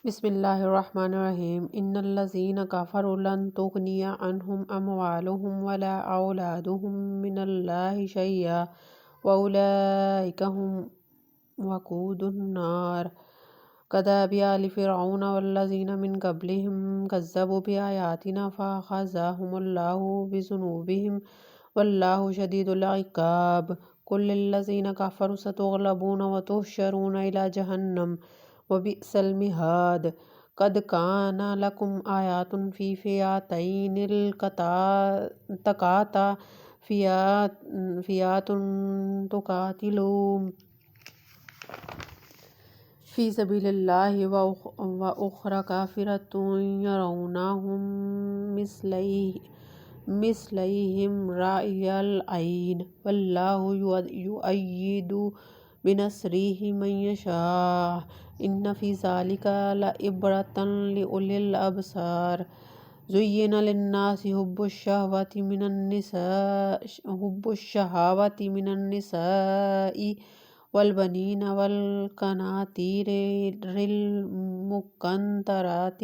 بسم اللہ الرحمن الرحیم ان الذین کفروا لن تغنی عنہم اموالہم ولا اولادہم من اللہ شیئا واولئک هم وقود النار كدأب آل فرعون والذین من قبلهم كذبوا بآیاتنا فأخذهم اللہ بذنوبهم واللہ شدید العقاب قل للذین کفروا ستغلبون وتحشرون إلی جہنم وبئس المہاد قد کان لکم آیات فی فئتین التقاطا فئۃ تقاتل فی سبیل اللہ وأخری کافرۃ یرونہم مثلیہم رأی العین واللہ یؤید بنصرہ من یشاء ان فی ذلک لعبرۃ لأولی الابصار زین للناس حب الشہوات من النساء والبنین والقناطیر المقنطرۃ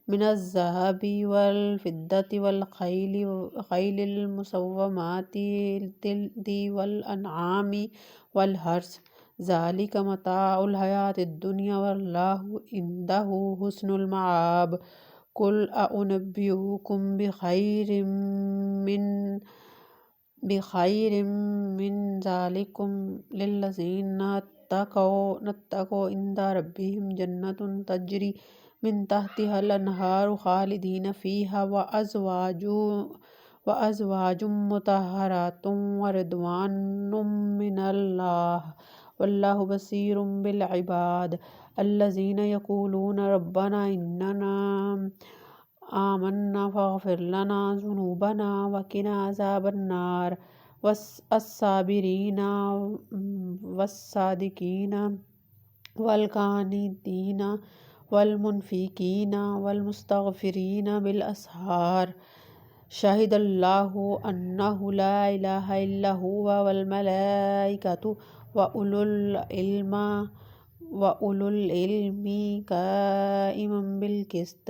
من الذہب والفضة والخیل المسومۃ والانعام والحرث ذلک متاع الحیاۃ الدنیا واللہ عندہ حسن المآب قل أنبئکم بخیر من ذلکم للذین اتقوا عند ربہم جنات تجری من تحتها الانہار خالدین فیہا وازواج مطہرات ورضوان من اللہ واللہ بصیر بالعباد الذین یقولون ربنا اننا آمنا فاغفر لنا ذنوبنا وقنا عذاب النار والصابرین والصادقین والقانتین والمنفقین والمستغفرین بالاسحار شہد اللہ انہ لا الہ الا هو والملائکۃ وأولو العلم قائما بالقسط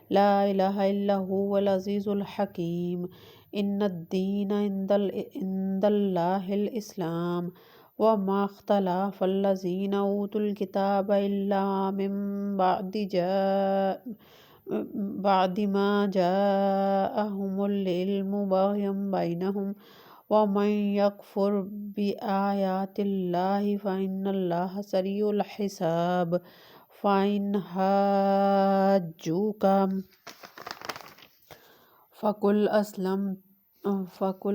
لا الہ الا هو العزیز الحکیم ان الدین عند اللہ الاسلام وما اختلف الذین اوتوا الکتاب الا من بعد ما جاءهم العلم بغیا بینہم ومن یکفر بآیات اللہ فإن اللہ سریع الحساب فإن حاجوک فقل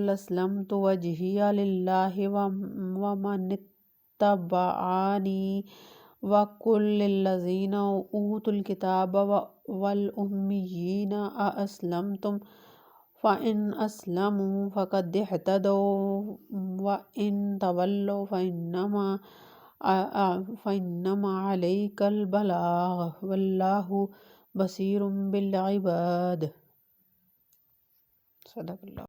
اسلمت وجہی للہ ومن اتبعنی وقل للذین اوتوا الکتاب والامیین أأسلمتم فإن أسلموا فقد اهتدوا وإن تولوا فإنما عليك البلاغ واللہ بصیر بالعباد صدق اللہ